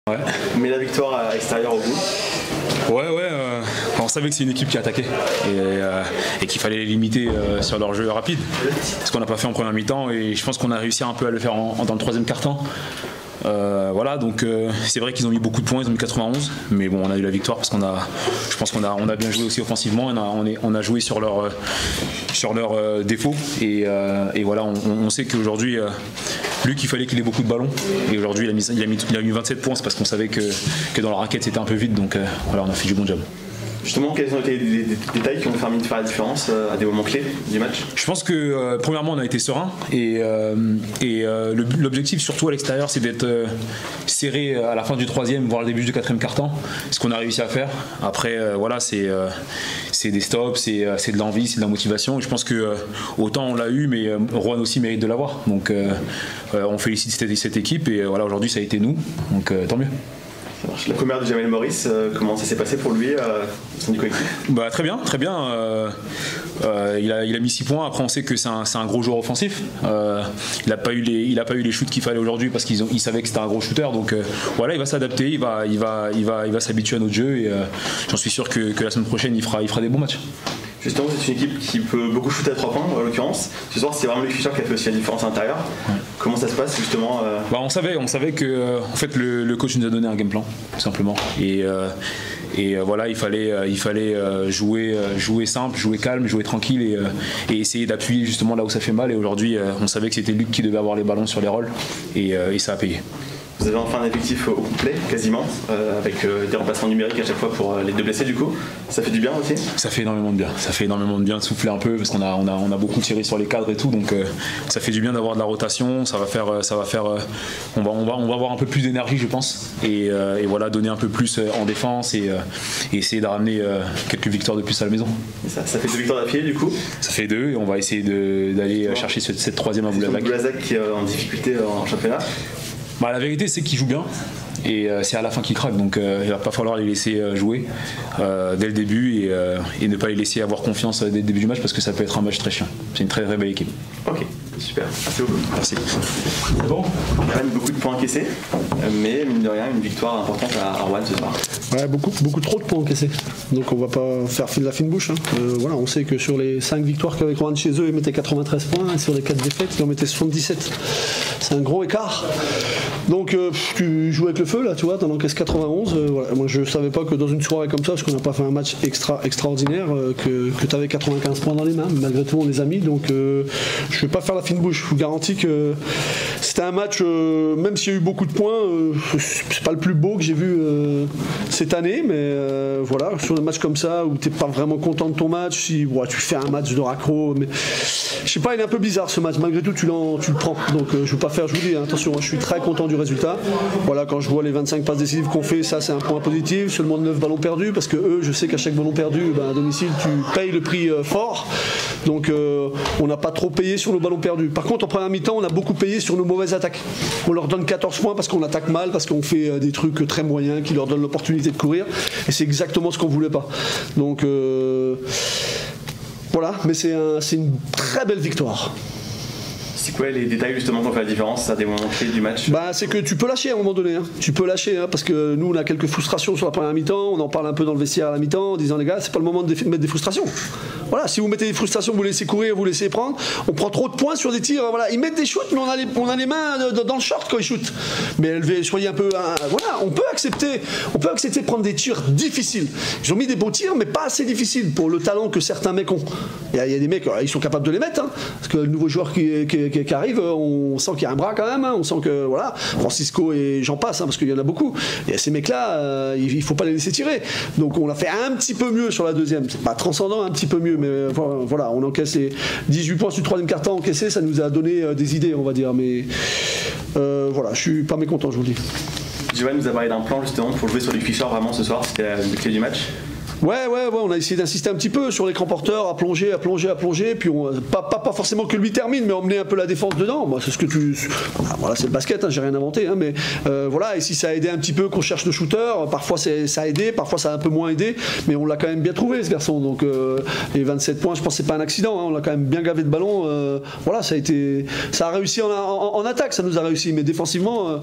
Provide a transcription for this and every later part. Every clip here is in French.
Ouais. Mais la victoire à l'extérieur au bout. Ouais, on savait que c'est une équipe qui attaquait et qu'il fallait les limiter sur leur jeu rapide. Ce qu'on n'a pas fait en première mi-temps et je pense qu'on a réussi un peu à le faire dans le troisième quart-temps. Voilà, donc c'est vrai qu'ils ont mis beaucoup de points, ils ont mis 91, mais bon, on a eu la victoire parce je pense qu'on a bien joué aussi offensivement, on a joué sur leurs défauts et voilà, on sait qu'aujourd'hui Luc, il fallait qu'il ait beaucoup de ballons et aujourd'hui il a mis 27 points, c'est parce qu'on savait que dans la raquette c'était un peu vide, donc voilà, on a fait du bon job. Justement, quels ont été les détails qui ont permis de faire la différence à des moments clés du match? Je pense que premièrement on a été serein et l'objectif surtout à l'extérieur c'est d'être serré à la fin du troisième voire le début du quatrième quart-temps, ce qu'on a réussi à faire. Après voilà, c'est des stops, c'est de l'envie, c'est de la motivation et je pense que autant on l'a eu mais Rouen aussi mérite de l'avoir, donc on félicite cette équipe et voilà, aujourd'hui ça a été nous, donc tant mieux. La première de Jamel Maurice, comment ça s'est passé pour lui au sein du collectif? Très bien. Il a mis 6 points. Après, on sait que c'est un gros joueur offensif. Il n'a pas eu les shoots qu'il fallait aujourd'hui parce qu'il savait que c'était un gros shooter. Donc voilà, il va s'adapter, il va s'habituer à notre jeu et j'en suis sûr que la semaine prochaine il fera des bons matchs. Justement, c'est une équipe qui peut beaucoup shooter à 3 points, en l'occurrence. Ce soir, c'est vraiment Luc Fischer qui a fait aussi la différence à l'intérieur. Ouais. Comment ça se passe, justement on savait que en fait, le coach nous a donné un game plan, tout simplement. Et voilà, il fallait jouer simple, jouer calme, jouer tranquille et essayer d'appuyer justement là où ça fait mal. Et aujourd'hui, on savait que c'était Luc qui devait avoir les ballons sur les rôles et ça a payé. Vous avez enfin un effectif au complet, quasiment, avec des remplacements numériques à chaque fois pour les deux blessés du coup. Ça fait du bien aussi? Ça fait énormément de bien. Ça fait énormément de bien de souffler un peu parce qu'on a beaucoup tiré sur les cadres et tout, donc ça fait du bien d'avoir de la rotation. Ça va faire, on va avoir un peu plus d'énergie, je pense, et voilà, donner un peu plus en défense et essayer de ramener quelques victoires de plus à la maison. Et ça fait 2 victoires d'affilée du coup? Ça fait 2 et on va essayer d'aller chercher cette troisième à Boulazac. Boulazac qui est en difficulté en championnat. La vérité c'est qu'il joue bien et c'est à la fin qu'il craque, donc il va pas falloir les laisser jouer dès le début et ne pas les laisser avoir confiance dès le début du match parce que ça peut être un match très chiant. C'est une très très belle équipe. Ok, super, merci beaucoup. Merci. C'est bon. Il y a quand même beaucoup de points encaissés, mais mine de rien une victoire importante à Rouen ce soir. Ouais, beaucoup trop de points encaissés. Donc on va pas faire de la fine bouche. Voilà, on sait que sur les 5 victoires qu'avec Rouen chez eux, ils mettaient 93 points et sur les 4 défaites, ils en mettaient 77. C'est un gros écart. Donc tu joues avec le feu là, tu vois, t'en encaisses 91. Voilà. Moi je savais pas que dans une soirée comme ça, parce qu'on n'a pas fait un match extraordinaire, que tu avais 95 points dans les mains. Mais malgré tout on les a mis, donc je vais pas faire la fine bouche. Je vous garantis que c'était un match, même s'il y a eu beaucoup de points, c'est pas le plus beau que j'ai vu cette année, mais voilà, sur un match comme ça où t'es pas vraiment content de ton match, si tu fais un match de raccro, mais je sais pas, il est un peu bizarre ce match, malgré tout tu le prends, donc je vous dis, attention, je suis très content du résultat. Voilà, quand je vois les 25 passes décisives qu'on fait, ça c'est un point positif, seulement 9 ballons perdus, parce que eux, je sais qu'à chaque ballon perdu, à domicile tu payes le prix fort, donc on n'a pas trop payé sur nos ballons perdus. Par contre en première mi-temps on a beaucoup payé sur nos mauvaises attaques, on leur donne 14 points parce qu'on attaque mal, parce qu'on fait des trucs très moyens qui leur donnent l'opportunité de courir, et c'est exactement ce qu'on voulait pas, donc voilà, mais c'est une très belle victoire. C'est quoi les détails justement qui ont fait la différence à des moments clés du match? C'est que tu peux lâcher à un moment donné, tu peux lâcher, parce que nous on a quelques frustrations sur la première mi-temps, on en parle un peu dans le vestiaire à la mi-temps en disant les gars, c'est pas le moment de mettre des frustrations. Voilà, si vous mettez des frustrations, vous laissez courir, vous laissez prendre, on prend trop de points sur des tirs, voilà, ils mettent des shoots, mais on a les mains dans le short quand ils shootent. Mais soyez un peu, voilà, on peut accepter de prendre des tirs difficiles. Ils ont mis des beaux tirs, mais pas assez difficiles pour le talent que certains mecs ont. Il y a des mecs, ils sont capables de les mettre, parce que le nouveau joueur qui arrive, on sent qu'il y a un bras quand même, on sent que voilà, Francisco et j'en passe, parce qu'il y en a beaucoup. Et ces mecs-là, il faut pas les laisser tirer. Donc on l'a fait un petit peu mieux sur la deuxième. C'est pas transcendant, un petit peu mieux, mais voilà, on encaisse les 18 points sur le troisième quart-temps encaissés, ça nous a donné des idées, on va dire. Mais voilà, je suis pas mécontent, je vous le dis. Johan nous a parlé d'un plan justement pour jouer sur Luc Fischer vraiment ce soir, c'était la clé du match. Ouais, on a essayé d'insister un petit peu sur l'écran porteur, à plonger, puis pas forcément que lui termine, mais emmener un peu la défense dedans. Bah, c'est ce que voilà, c'est le basket, hein, j'ai rien inventé, hein, mais voilà, et si ça a aidé un petit peu qu'on cherche le shooter, parfois ça a aidé, parfois ça a un peu moins aidé, mais on l'a quand même bien trouvé ce garçon, donc les 27 points, je pense que c'est pas un accident, hein, on l'a quand même bien gavé de ballon, voilà, ça a réussi en attaque, ça nous a réussi, mais défensivement,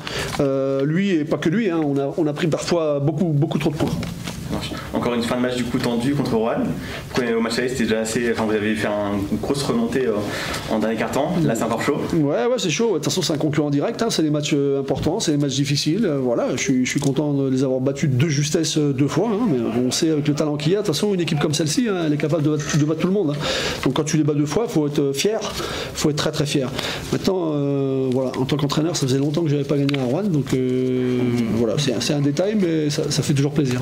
lui, et pas que lui, hein, on a pris parfois beaucoup trop de points. Encore une fin de match du coup tendue contre Roanne. Au match aller, c'était déjà assez. Enfin, vous avez fait une grosse remontée en dernier quart-temps. Là, c'est encore chaud. Ouais, c'est chaud. De toute façon, c'est un concurrent direct. Hein. C'est des matchs importants, c'est des matchs difficiles. Voilà, je suis content de les avoir battus de justesse 2 fois. Hein. Mais on sait avec le talent qu'il y a. De toute façon, une équipe comme celle-ci, hein, elle est capable de battre tout le monde. Hein. Donc, quand tu les bats 2 fois, il faut être fier. Il faut être très très fier. Maintenant, voilà, en tant qu'entraîneur, ça faisait longtemps que je n'avais pas gagné à Roanne. Donc, voilà, c'est un détail, mais ça fait toujours plaisir.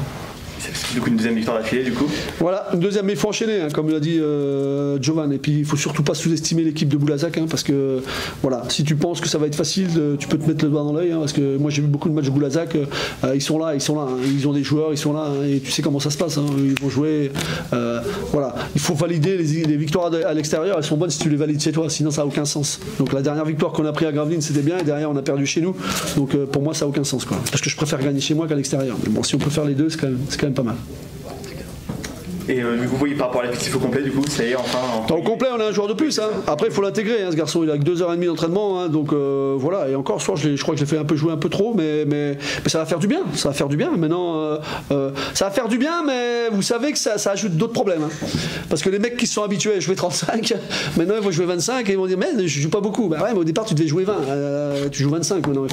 Donc une deuxième victoire d'affilée du coup. Voilà, une deuxième, mais il faut enchaîner, hein, comme l'a dit Jovan. Et puis il faut surtout pas sous-estimer l'équipe de Boulazac, hein, parce que voilà, si tu penses que ça va être facile, tu peux te mettre le doigt dans l'œil, hein, parce que moi j'ai vu beaucoup de matchs de Boulazac, ils sont là, hein, ils ont des joueurs, ils sont là, hein, et tu sais comment ça se passe, hein, ils vont jouer. Voilà, il faut valider les victoires à l'extérieur, elles sont bonnes si tu les valides chez toi, sinon ça n'a aucun sens. Donc la dernière victoire qu'on a pris à Gravelines c'était bien, et derrière on a perdu chez nous, donc pour moi ça n'a aucun sens, quoi. Parce que je préfère gagner chez moi qu'à l'extérieur. Mais bon, si on peut faire les deux, c'est quand même pas mal. Et vous voyez par rapport à l'effectif au complet, du coup, ça y est, enfin. Au complet, on a un joueur de plus. Hein. Après, il faut l'intégrer. Hein, ce garçon, il a que 2h30 d'entraînement. Hein, donc voilà. Et encore, ce soir, je crois que je l'ai fait jouer un peu trop, mais ça va faire du bien. Ça va faire du bien. Maintenant, ça va faire du bien, mais vous savez que ça ajoute d'autres problèmes. Hein. Parce que les mecs qui se sont habitués à jouer 35, maintenant ils vont jouer 25 et ils vont dire, mais je joue pas beaucoup. Bah ouais, mais au départ, tu devais jouer 20. Tu joues 25 maintenant.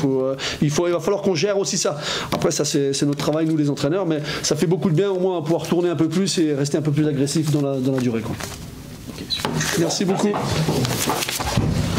Il va falloir qu'on gère aussi ça. Après, ça, c'est notre travail, nous, les entraîneurs, mais ça fait beaucoup de bien, au moins, à pouvoir tourner un peu plus et rester un peu plus agressif dans la durée. Quoi. Okay, Merci beaucoup. Merci.